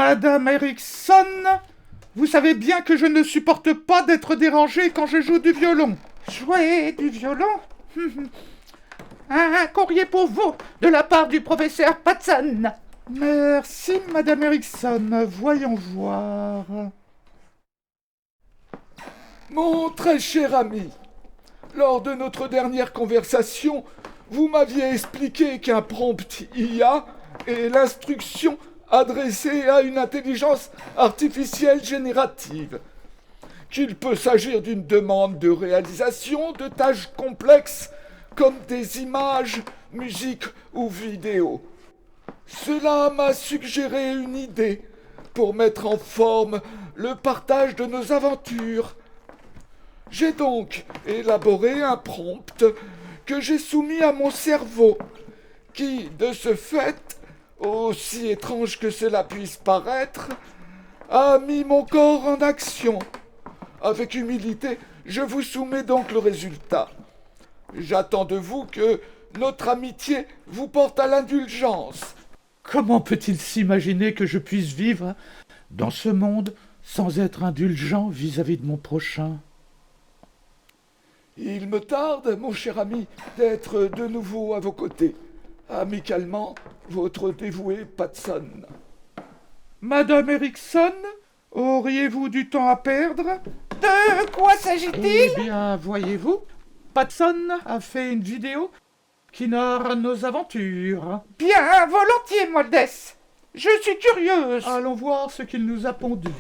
Madame Erickson, vous savez bien que je ne supporte pas d'être dérangée quand je joue du violon. Jouer du violon? Un courrier pour vous, de la part du professeur Patson. Merci, Madame Erickson. Voyons voir. Mon très cher ami, lors de notre dernière conversation, vous m'aviez expliqué qu'un prompt IA est l'instruction adressée à une intelligence artificielle générative, qu'il peut s'agir d'une demande de réalisation de tâches complexes comme des images, musique ou vidéos. Cela m'a suggéré une idée pour mettre en forme le partage de nos aventures. J'ai donc élaboré un prompt que j'ai soumis à mon cerveau, qui, de ce fait, aussi étrange que cela puisse paraître, a mis mon corps en action. Avec humilité, je vous soumets donc le résultat. J'attends de vous que notre amitié vous porte à l'indulgence. Comment peut-il s'imaginer que je puisse vivre dans ce monde sans être indulgent vis-à-vis de mon prochain ? Il me tarde, mon cher ami, d'être de nouveau à vos côtés. Amicalement, votre dévoué Patson. Madame Erickson, auriez-vous du temps à perdre ? De quoi s'agit-il? Eh bien, voyez-vous, Patson a fait une vidéo qui narre nos aventures. Bien, volontiers, Moldes. Je suis curieuse. Allons voir ce qu'il nous a pondu.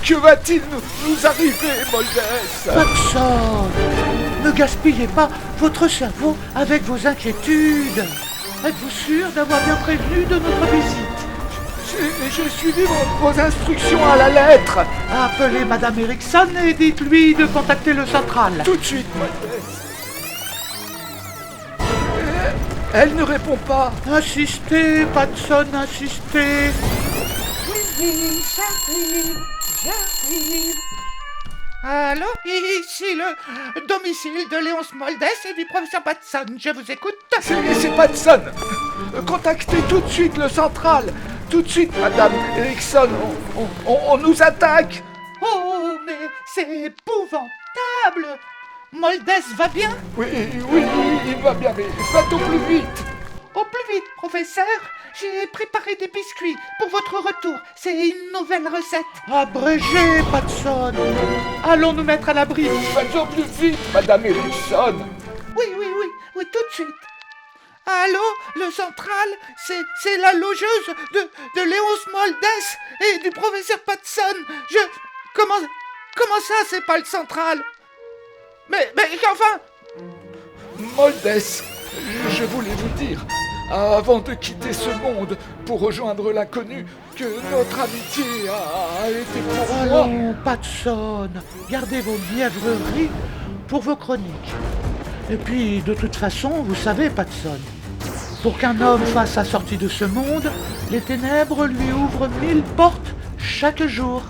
Que va-t-il nous arriver, Moldes? Patson, ne gaspillez pas votre cerveau avec vos inquiétudes. Êtes-vous sûr d'avoir bien prévenu de notre visite? J'ai suivi vos instructions à la lettre. Appelez Madame Erickson et dites-lui de contacter le central. Tout de suite, Moldes. Elle ne répond pas. Insistez, Patson, insistez. Oui, j'arrive. Allô, ici le domicile de Léonce Moldes et du professeur Patson. Je vous écoute. C'est Patson. Contactez tout de suite le central. Tout de suite, Madame Erickson. On nous attaque. Oh, mais c'est épouvantable. Moldes va bien? Oui, il va bien, mais faites au plus vite. Au plus vite, professeur. J'ai préparé des biscuits pour votre retour. C'est une nouvelle recette. Abrégé, Patson. Allons nous mettre à l'abri. Faites au plus vite, Madame Erickson. Oui, tout de suite. Allô, le central, c'est la logeuse de Léonce Moldes et du professeur Patson. Comment ça, c'est pas le central? Mais enfin... Moldes, je voulais vous dire, avant de quitter ce monde pour rejoindre l'inconnu, que notre amitié a été pour moi... Allons, Patson, gardez vos mièvreries pour vos chroniques. Et puis, de toute façon, vous savez, Patson, pour qu'un homme fasse sa sortie de ce monde, les ténèbres lui ouvrent 1000 portes chaque jour.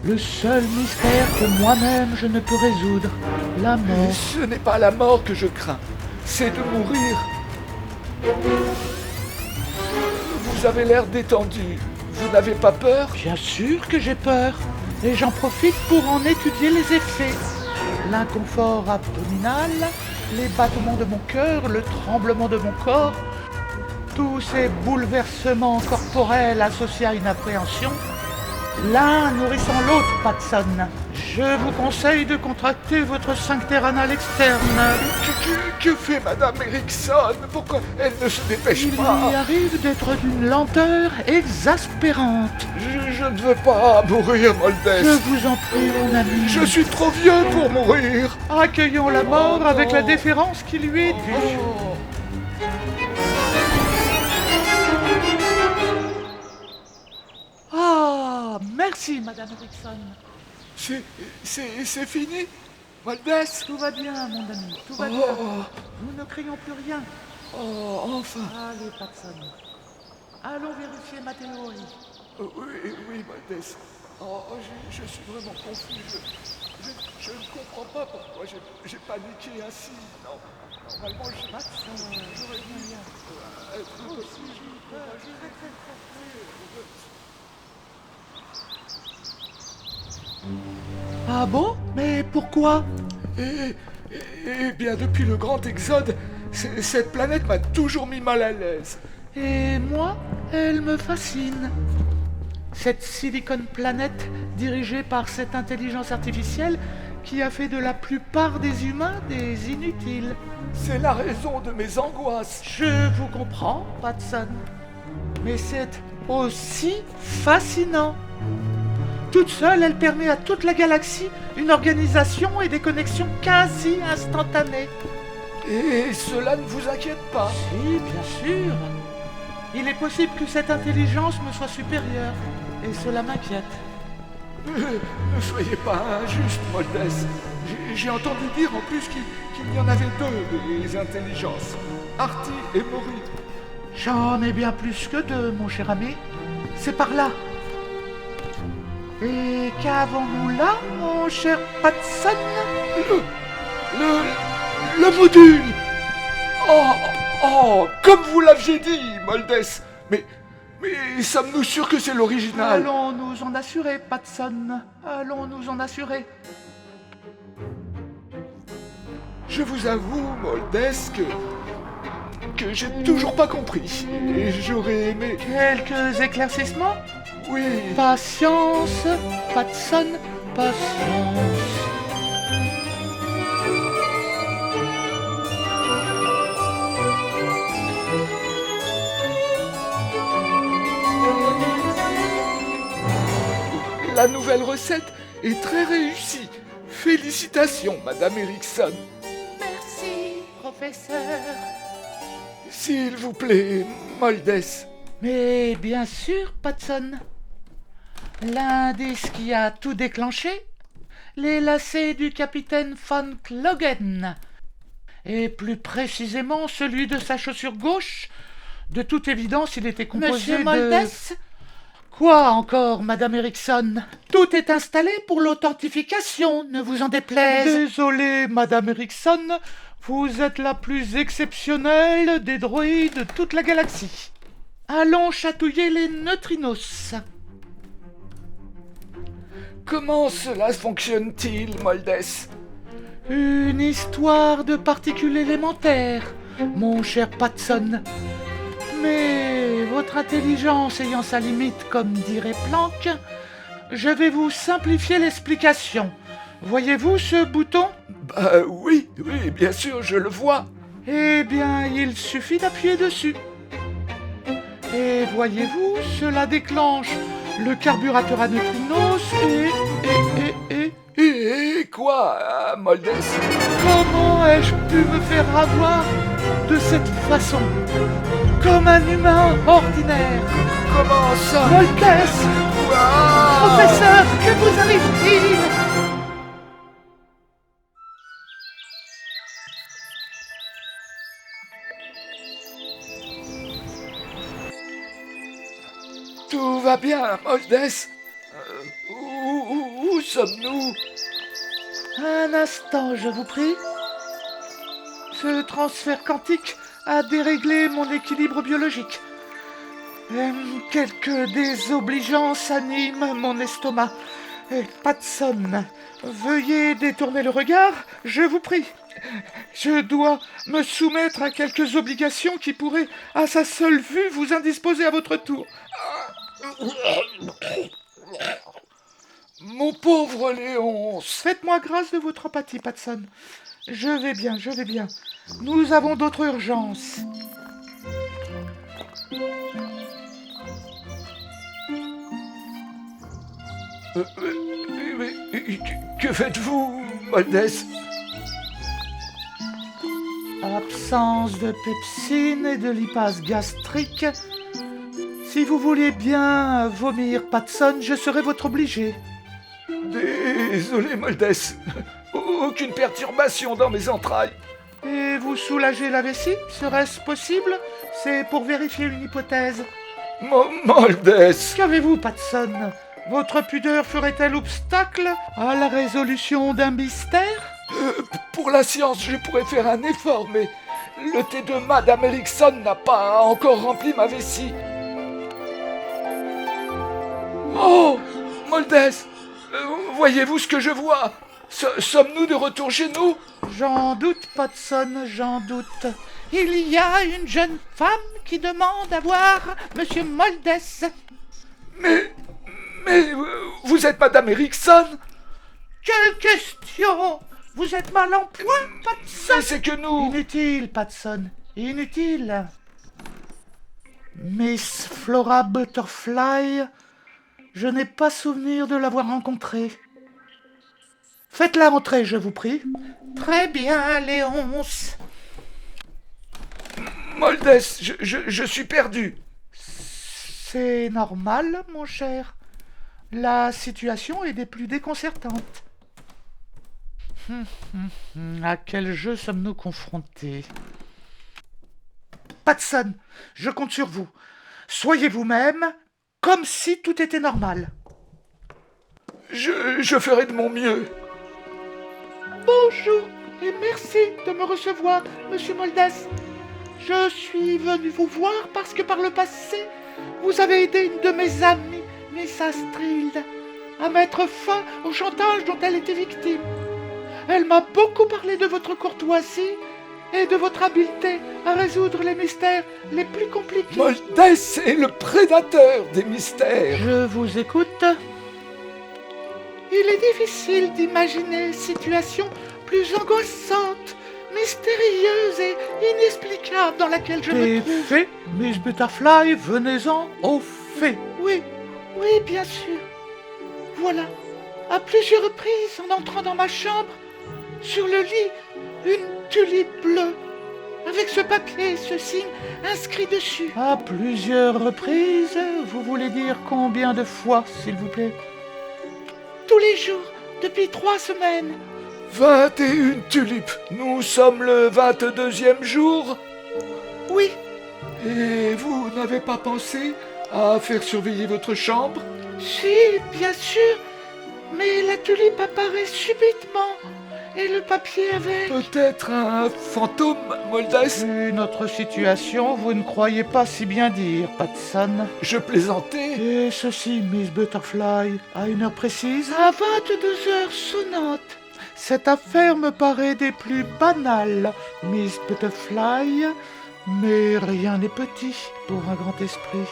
Le seul mystère que moi-même je ne peux résoudre, la mort. Ce n'est pas la mort que je crains, c'est de mourir. Vous avez l'air détendu, vous n'avez pas peur? Bien sûr que j'ai peur, et j'en profite pour en étudier les effets. L'inconfort abdominal, les battements de mon cœur, le tremblement de mon corps, tous ces bouleversements corporels associés à une appréhension l'un nourrissant l'autre, Patson. Je vous conseille de contracter votre sphincter anal externe. Que fait Madame Erickson? Pourquoi elle ne se dépêche Il pas? lui arrive d'être d'une lenteur exaspérante. Je ne veux pas mourir, Moldès. Je vous en prie, mon ami. Je suis trop vieux pour mourir. Accueillons la mort avec la non. déférence qui lui est due. Oh. Ah, merci, Madame Erickson. C'est fini, Moldès? Tout va bien, mon ami, tout va Oh. bien. Nous ne craignons plus rien. Oh, enfin. Allez, Patson. Allons vérifier ma théorie. Oui, Moldès. Oh, je suis vraiment confus. Je ne comprends pas pourquoi j'ai paniqué ainsi. Non, normalement, Patson, j'aurais dû bien. être aussi. Ah bon? Mais pourquoi? Eh bien, depuis le grand exode, cette planète m'a toujours mis mal à l'aise. Et moi, elle me fascine. Cette Silicon Planet, dirigée par cette intelligence artificielle qui a fait de la plupart des humains des inutiles. C'est la raison de mes angoisses. Je vous comprends, Patson. Mais c'est aussi fascinant. Toute seule, elle permet à toute la galaxie une organisation et des connexions quasi instantanées. Et cela ne vous inquiète pas? Si, bien sûr. Il est possible que cette intelligence me soit supérieure. Et cela m'inquiète. Ne soyez pas injuste, Moldès. J'ai entendu dire en plus qu'il y en avait deux, des intelligences. Artie et Maury. J'en ai bien plus que deux, mon cher ami. C'est par là. Et qu'avons-nous là, mon cher Patson? Le module. Oh, comme vous l'aviez dit, Moldès. Mais sommes-nous sûrs que c'est l'original? Allons nous en assurer, Patson. Allons nous en assurer. Je vous avoue, Moldès, que j'ai toujours pas compris. Et j'aurais aimé... Quelques éclaircissements? Oui. Patience, Patson, patience. La nouvelle recette est très réussie. Félicitations, Madame Erickson. Merci, professeur. S'il vous plaît, Moldès. Mais bien sûr, Patson. L'indice qui a tout déclenché, les lacets du capitaine von Klogen, et plus précisément celui de sa chaussure gauche. De toute évidence, il était composé Monsieur Moldès? Quoi encore, Madame Erickson? Tout est installé pour l'authentification, ne vous en déplaise. Désolé, Madame Erickson, vous êtes la plus exceptionnelle des droïdes de toute la galaxie. Allons chatouiller les neutrinos. Comment cela fonctionne-t-il, Moldès? Une histoire de particules élémentaires, mon cher Patson. Mais votre intelligence ayant sa limite, comme dirait Planck, je vais vous simplifier l'explication. Voyez-vous ce bouton? Oui, bien sûr, je le vois. Eh bien, il suffit d'appuyer dessus. Et voyez-vous, cela déclenche le carburateur à neutrinos Et quoi, Moldès? Comment ai-je pu me faire avoir de cette façon? Comme un humain ordinaire. Comment ça? Moldès! Ah! Professeur, que vous arrive-t-il? Tout va bien, Moldès? Où sommes-nous? Un instant, je vous prie. Ce transfert quantique a déréglé mon équilibre biologique. Quelques désobligeances animent mon estomac. Patson, veuillez détourner le regard, je vous prie. Je dois me soumettre à quelques obligations qui pourraient, à sa seule vue, vous indisposer à votre tour. Mon pauvre Léonce. Faites-moi grâce de votre empathie, Patson. Je vais bien, je vais bien. Nous avons d'autres urgences. Que faites-vous, Moldès? Absence de pepsine et de lipase gastrique. Si vous voulez bien vomir, Patson, je serai votre obligé. Désolé, Moldès. Aucune perturbation dans mes entrailles. Et vous soulagez la vessie? Serait-ce possible? C'est pour vérifier une hypothèse. Moldès. Qu'avez-vous, Patson? Votre pudeur ferait-elle obstacle à la résolution d'un mystère? Pour la science, je pourrais faire un effort, mais le thé de Madame Erickson n'a pas encore rempli ma vessie. Oh, Moldès, voyez-vous ce que je vois? Sommes-nous de retour chez nous? J'en doute, Patson, j'en doute. Il y a une jeune femme qui demande à voir Monsieur Moldès. Mais vous êtes Madame Erickson? Quelle question! Vous êtes mal en point, Patson? Mais c'est que nous... Inutile, Patson, inutile. Miss Flora Butterfly, je n'ai pas souvenir de l'avoir rencontrée. Faites-la entrer, je vous prie. Très bien, Léonce. Moldès, je suis perdu. C'est normal, mon cher. La situation est des plus déconcertantes. À quel jeu sommes-nous confrontés? Patson, je compte sur vous. Soyez vous-même, comme si tout était normal. Je ferai de mon mieux. Bonjour et merci de me recevoir, Monsieur Moldès. Je suis venu vous voir parce que par le passé, vous avez aidé une de mes amies, Miss Astrid, à mettre fin au chantage dont elle était victime. Elle m'a beaucoup parlé de votre courtoisie et de votre habileté à résoudre les mystères les plus compliqués. Moldès est le prédateur des mystères. Je vous écoute. Il est difficile d'imaginer situation plus angoissante, mystérieuse et inexplicable dans laquelle je me Des trouve. faits, Miss Butterfly, venez-en aux faits. Oui, bien sûr. Voilà, à plusieurs reprises, en entrant dans ma chambre, sur le lit, une tulipe bleue, avec ce papier et ce signe inscrit dessus. À plusieurs reprises, vous voulez dire combien de fois, s'il vous plaît? Tous les jours, depuis 3 semaines. 21 tulipes. Nous sommes le 22e jour. Oui, Et vous n'avez pas pensé à faire surveiller votre chambre? si, bien sûr, mais la tulipe apparaît subitement, et le papier avec... Peut-être un fantôme, Moldès? Vu notre situation, vous ne croyez pas si bien dire, Patson. Je plaisantais. Et ceci, Miss Butterfly, à une heure précise? À 22 heures sonnantes. Cette affaire me paraît des plus banales, Miss Butterfly, mais rien n'est petit pour un grand esprit.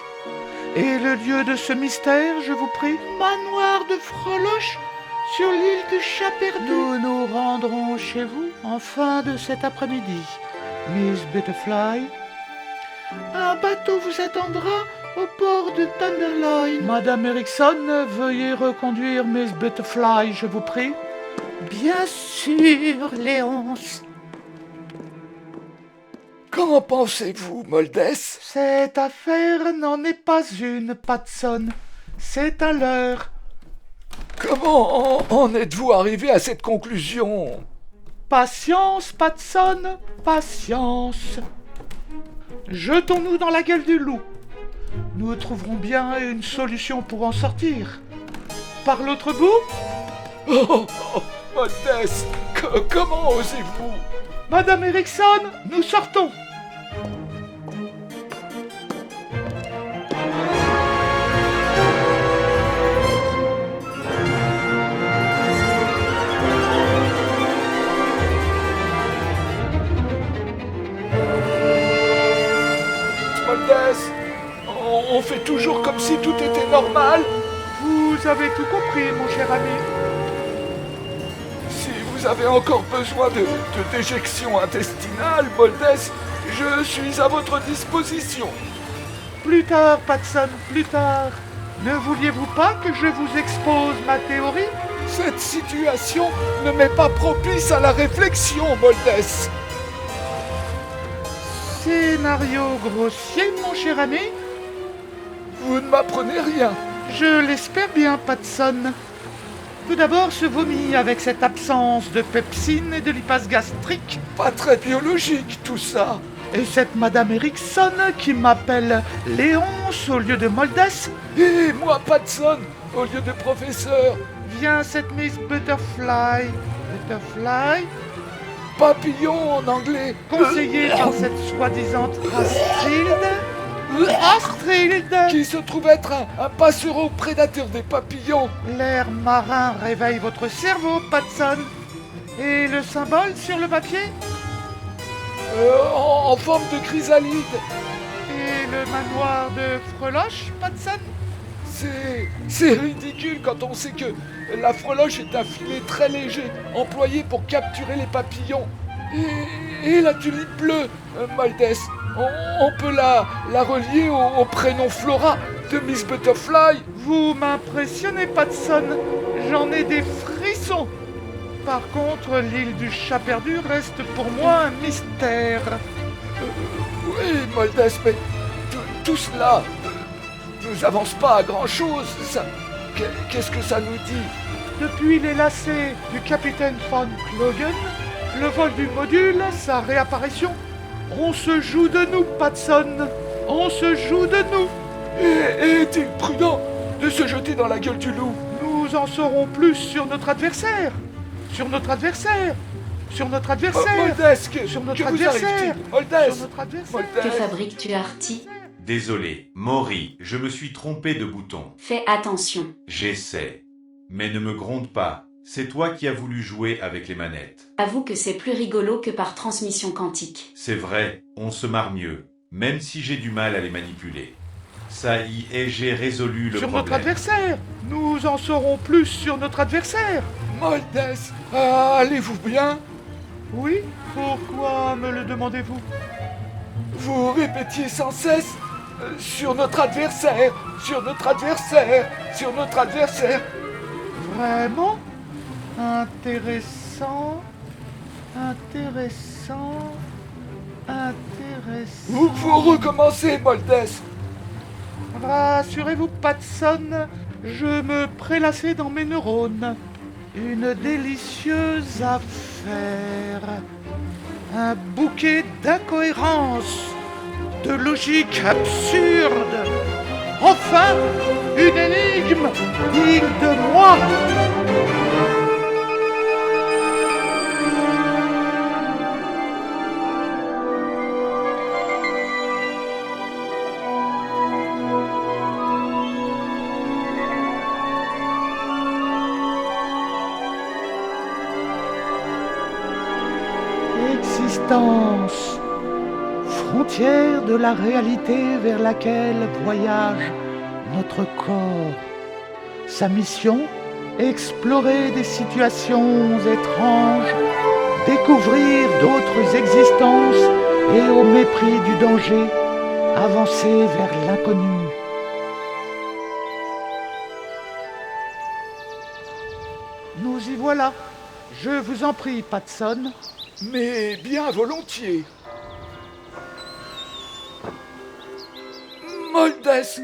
Et le lieu de ce mystère, je vous prie? Manoir de Freloche, sur l'île du Chat perdu. Nous nous rendrons chez vous en fin de cet après-midi, Miss Butterfly. Un bateau vous attendra au port de Tenderloin. Madame Erickson, veuillez reconduire Miss Butterfly, je vous prie. Bien sûr, Léonce. Qu'en pensez-vous, Moldès? Cette affaire n'en est pas une, Patson. C'est un leurre. Comment en êtes-vous arrivé à cette conclusion? Patience, Patson, patience. Jetons-nous dans la gueule du loup. Nous trouverons bien une solution pour en sortir. Par l'autre bout? Oh, Moldès, comment osez-vous? Madame Erickson, nous sortons. Moldès, on fait toujours comme si tout était normal. Vous vous avez tout compris, mon cher ami. Si vous avez encore besoin de déjection intestinale, Moldès, je suis à votre disposition. Plus tard, Patson, plus tard. Ne vouliez-vous pas que je vous expose ma théorie? Cette situation ne m'est pas propice à la réflexion, Moldès. Scénario grossier, mon cher ami? Vous ne m'apprenez rien. Je l'espère bien, Patson. Tout d'abord, ce vomi avec cette absence de pepsine et de lipase gastrique. Pas très biologique, tout ça. Et cette Madame Erickson qui m'appelle Léonce au lieu de Moldès. Et moi, Patson, au lieu de professeur. Vient cette Miss Butterfly. Butterfly, Papillon en anglais. conseillée par cette soi-disant Astrid. Astrid! Qui se trouve être un passereau prédateur des papillons. L'air marin réveille votre cerveau, Patson. Et le symbole sur le papier? En forme de chrysalide. Et le manoir de Freloche, Patson? C'est ridicule quand on sait que la freloche est un filet très léger, employé pour capturer les papillons. Et la tulipe bleue, Moldès, on peut la relier au prénom Flora de Miss Butterfly. Vous m'impressionnez, Patson. J'en ai des frissons. Par contre, l'île du chat perdu reste pour moi un mystère. Oui, Moldès, mais tout cela nous avance pas à grand-chose. Qu'est-ce que ça nous dit? Depuis les lacets du capitaine Von Klogen, le vol du module, sa réapparition, on se joue de nous, Patson. On se joue de nous. Et est-il prudent de se jeter dans la gueule du loup? Nous en saurons plus sur notre adversaire. Sur notre adversaire. Sur notre adversaire. Moldès, Sur notre que vous adversaire. arrive-t-il? Moldès, Sur notre adversaire. Moldès. Que fabriques-tu, Artie? Désolé, Maury, je me suis trompé de bouton. Fais attention. J'essaie. Mais ne me gronde pas, c'est toi qui as voulu jouer avec les manettes. Avoue que c'est plus rigolo que par transmission quantique. C'est vrai, on se marre mieux, même si j'ai du mal à les manipuler. Ça y est, j'ai résolu le Sur notre problème. adversaire. Nous en saurons plus sur notre adversaire. Moldès, allez-vous bien? Oui, pourquoi me le demandez-vous? Vous répétiez sans cesse sur notre adversaire, sur notre adversaire, sur notre adversaire. Vraiment? Intéressant. Intéressant. Intéressant. Vous recommencez, Moldès. Rassurez-vous, Patson, je me prélassais dans mes neurones. Une délicieuse affaire. Un bouquet d'incohérences, de logique absurde. Enfin, une énigme digne de moi. Existence, frontière de la réalité vers laquelle voyage notre corps. Sa mission, explorer des situations étranges, découvrir d'autres existences et au mépris du danger, avancer vers l'inconnu. Nous y voilà. Je vous en prie, Patson. Mais bien volontiers. Moldès,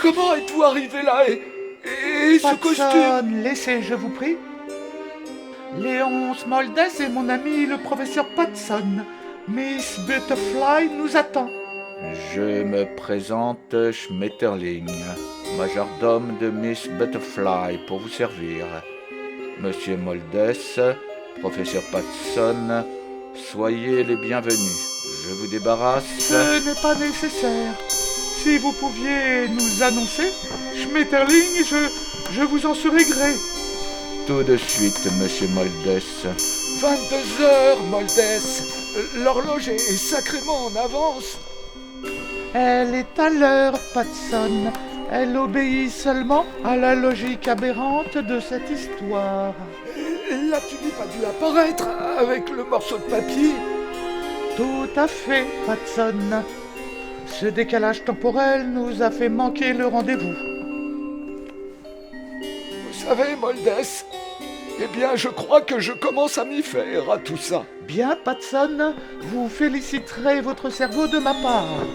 comment êtes-vous arrivé là et ce costume? Patson, laissez, je vous prie. Léonce Moldès et mon ami le professeur Patson. Miss Butterfly nous attend. Je me présente Schmetterling, majordome de Miss Butterfly, pour vous servir. Monsieur Moldès, professeur Patson, soyez les bienvenus. Je vous débarrasse. Ce n'est pas nécessaire. Si vous pouviez nous annoncer, Schmetterling, je vous en serais gré. Tout de suite, monsieur Moldès. 22 heures, Moldès. L'horloge est sacrément en avance. Elle est à l'heure, Patson. Elle obéit seulement à la logique aberrante de cette histoire. La tulipe a dû apparaître avec le morceau de papier. Tout à fait, Watson. Ce décalage temporel nous a fait manquer le rendez-vous. Vous savez, Moldès, eh bien, je crois que je commence à m'y faire à tout ça. Bien, Watson, vous féliciterez votre cerveau de ma part.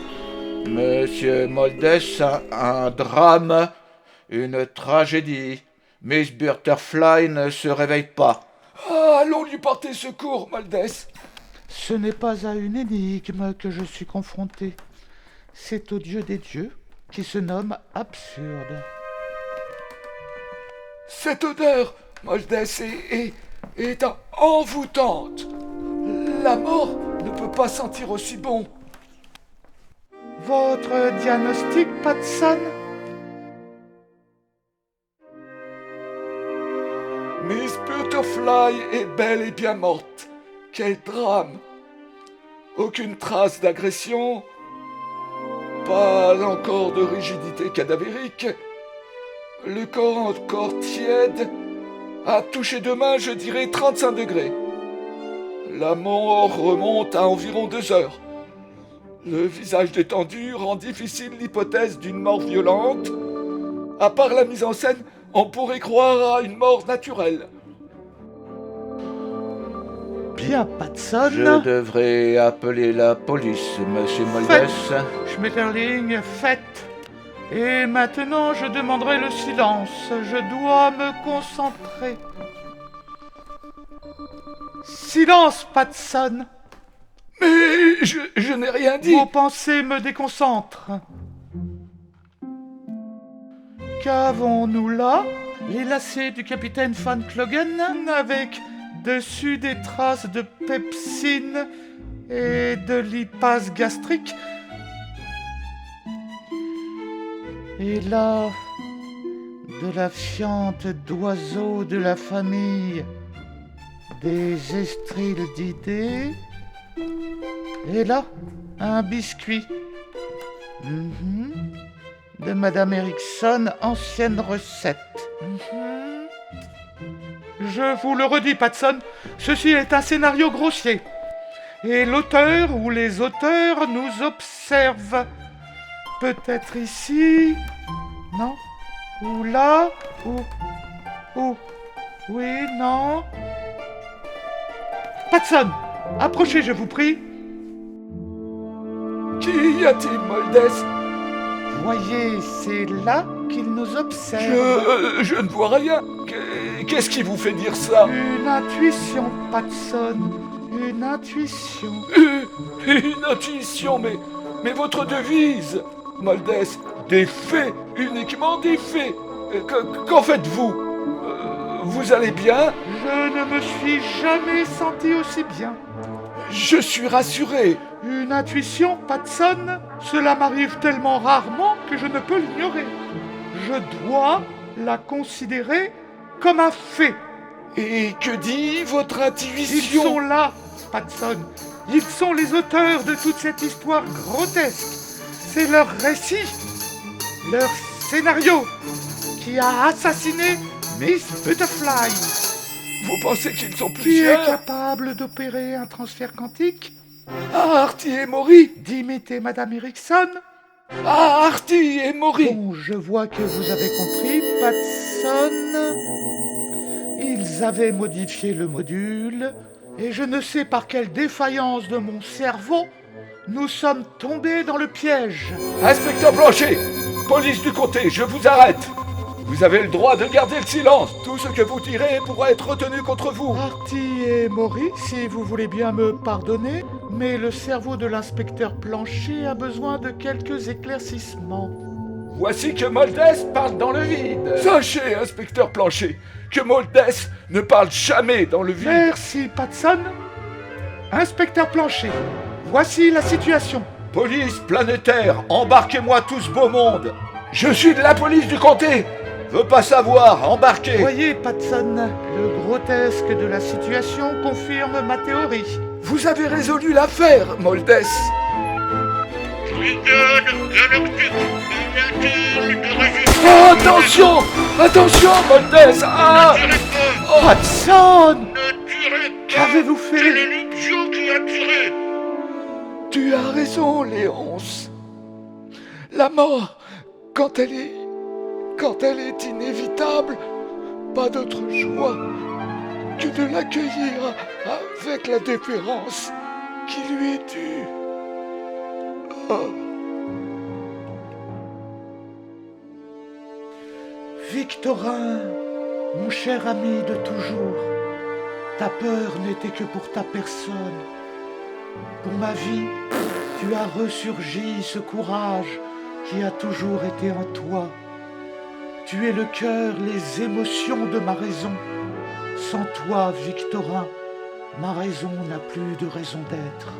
Monsieur Moldès, un drame, une tragédie. Miss Butterfly ne se réveille pas. Ah, allons lui porter secours, Moldès. Ce n'est pas à une énigme que je suis confronté. C'est au dieu des dieux qui se nomme absurde. Cette odeur, Moldès, est envoûtante. La mort ne peut pas sentir aussi bon. Votre diagnostic, Watson? Miss Butterfly est bel et bien morte. Quel drame! Aucune trace d'agression, pas encore de rigidité cadavérique. Le corps encore tiède, à toucher de main, je dirais 35 degrés. La mort remonte à environ 2 heures. Le visage détendu rend difficile l'hypothèse d'une mort violente. À part la mise en scène, on pourrait croire à une mort naturelle. Bien, Watson. Je devrais appeler la police, monsieur Moldès. Schmetterling, faites. Et maintenant, je demanderai le silence. Je dois me concentrer. Silence, Watson. Mais je n'ai rien dit. Vos pensées me déconcentrent. Qu'avons-nous là? Les lacets du capitaine Van Clogen avec dessus des traces de pepsine et de lipase gastrique. Et là, de la fiente d'oiseaux de la famille des Estrildidés. Et là, un biscuit. De Madame Erickson, ancienne recette. Je vous le redis, Watson, ceci est un scénario grossier. Et l'auteur ou les auteurs nous observent. Peut-être ici, non? Ou là? Ou... Oui, non? Watson, approchez, je vous prie. Qu'y a-t-il, Moldès? Voyez, c'est là qu'il nous observe. Je ne vois rien. Qu'est-ce qui vous fait dire ça? Une intuition, Watson. Une intuition. Une intuition, mais votre devise, Moldès, des faits, uniquement des faits. Qu'en faites-vous? Vous allez bien? Je ne me suis jamais senti aussi bien. Je suis rassuré. Une intuition, Watson? Cela m'arrive tellement rarement que je ne peux l'ignorer. Je dois la considérer comme un fait. Et que dit votre intuition? Ils sont là, Watson. Ils sont les auteurs de toute cette histoire grotesque. C'est leur récit, leur scénario, qui a assassiné Miss Butterfly. Vous pensez qu'ils sont Qui est plusieurs? capable d'opérer un transfert quantique, Ah, Artie et Maury. d'imiter Madame Erickson. Ah, Artie et Maury. Bon, je vois que vous avez compris, Watson. Ils avaient modifié le module, et je ne sais par quelle défaillance de mon cerveau, nous sommes tombés dans le piège. Inspecteur Blanchet, police du comté, je vous arrête. Vous avez le droit de garder le silence. Tout ce que vous direz pourra être retenu contre vous. Artie et Maury, si vous voulez bien me pardonner, mais le cerveau de l'inspecteur Blanchet a besoin de quelques éclaircissements. Voici que Moldès parle dans le vide. Sachez, inspecteur Blanchet, que Moldès ne parle jamais dans le vide. Merci, Watson. Inspecteur Blanchet, voici la situation. Police planétaire, embarquez-moi tout ce beau monde. Je suis de la police du comté. Veux pas savoir, embarquez. Voyez, Watson, le grotesque de la situation confirme ma théorie. Vous avez résolu l'affaire, Moldès. Triton Galactique inutile de résister. Oh, attention! Attention, Moldes! Ah! Ne tirez pas. Oh, Patson! Ne tirez pas. Qu'avez-vous C'est fait? l'idiot qui a tiré. tu as raison, Léonce. La mort, quand elle est inévitable, pas d'autre choix que de l'accueillir avec la déférence qui lui est due. Oh. Victorin, mon cher ami de toujours, ta peur n'était que pour ta personne. Pour ma vie, tu as ressurgi ce courage qui a toujours été en toi. Tu es le cœur, les émotions de ma raison. Sans toi, Victorin, ma raison n'a plus de raison d'être.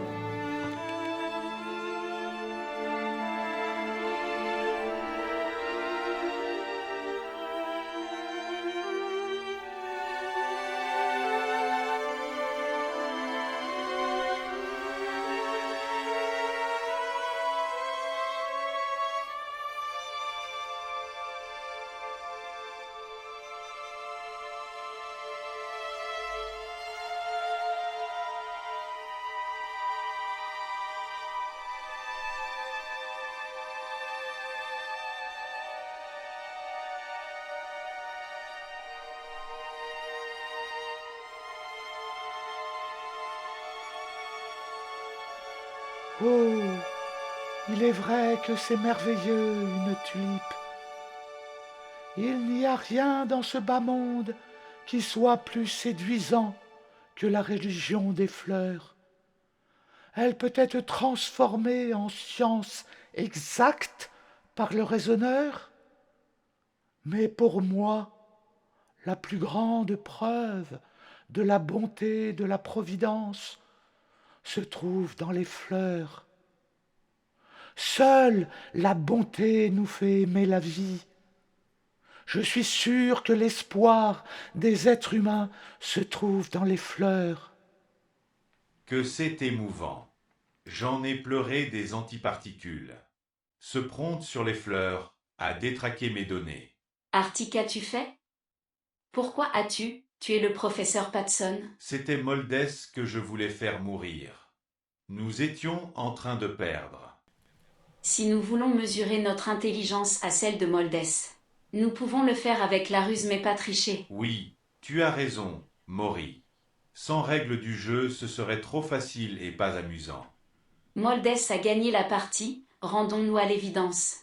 Oh, il est vrai que c'est merveilleux, une tulipe. Il n'y a rien dans ce bas monde qui soit plus séduisant que la religion des fleurs. Elle peut être transformée en science exacte par le raisonneur, mais pour moi, la plus grande preuve de la bonté de la Providence se trouve dans les fleurs. Seule la bonté nous fait aimer la vie. Je suis sûr que l'espoir des êtres humains se trouve dans les fleurs. Que c'est émouvant. J'en ai pleuré des antiparticules. Se prompte sur les fleurs à détraquer mes données. Artie, qu'as-tu fait? Pourquoi as-tu tué le professeur Patson? C'était Moldes que je voulais faire mourir. Nous étions en train de perdre. Si nous voulons mesurer notre intelligence à celle de Moldes, nous pouvons le faire avec la ruse mais pas tricher. Oui, tu as raison, Maury. Sans règles du jeu, ce serait trop facile et pas amusant. Moldes a gagné la partie, rendons-nous à l'évidence.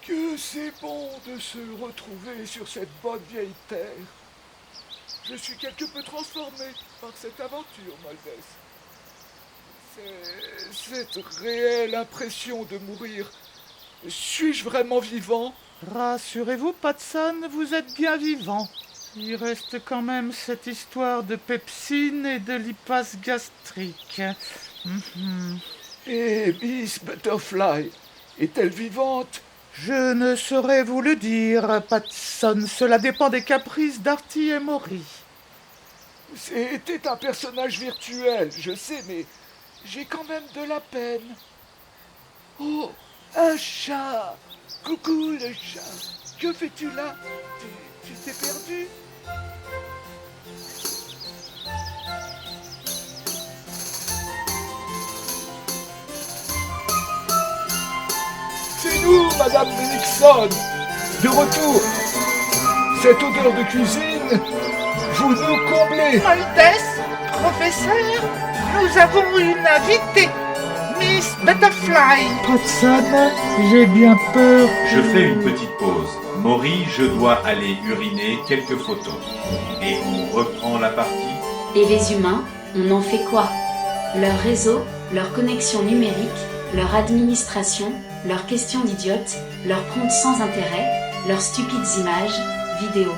Que c'est bon de se retrouver sur cette bonne vieille terre. Je suis quelque peu transformé par cette aventure, Moldes. Cette réelle impression de mourir. Suis-je vraiment vivant? Rassurez-vous, Patson, vous êtes bien vivant. Il reste quand même cette histoire de pepsine et de lipase gastrique. Et Miss Butterfly, est-elle vivante? Je ne saurais vous le dire, Patson. Cela dépend des caprices d'Artie et Maury. C'était un personnage virtuel, je sais, mais j'ai quand même de la peine. Oh, un chat! Coucou le chat! Que fais-tu là? Tu t'es perdu? C'est nous, Madame Nixon! De retour! Cette odeur de cuisine, vous nous comblez! Moldes, professeur, nous avons une invitée, Miss Butterfly. Patson, j'ai bien peur. Je fais une petite pause. Maury, je dois aller uriner quelques photos. Et on reprend la partie. Et les humains, on en fait quoi? Leur réseau, leur connexion numérique, leur administration, leurs questions d'idiotes, leurs comptes sans intérêt, leurs stupides images, vidéos.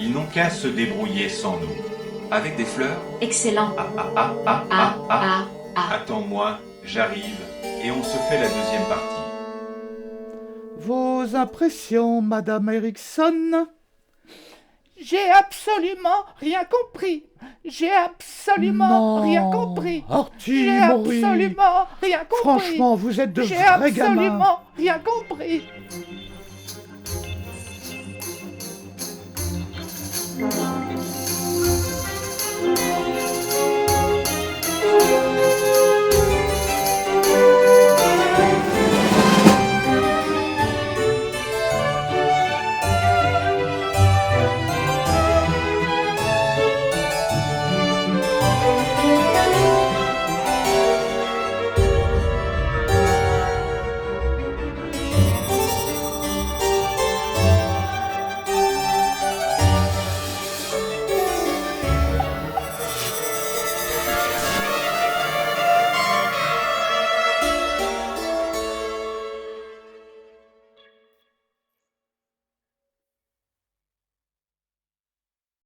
Ils n'ont qu'à se débrouiller sans nous. Avec des fleurs? Excellent. Ah. Attends-moi, j'arrive, et on se fait la deuxième partie. Vos impressions, Madame Erickson? J'ai absolument rien compris. J'ai absolument rien compris. Artie, J'ai Maury. absolument rien compris. Franchement, vous êtes de J'ai vrais gamins. absolument rien compris.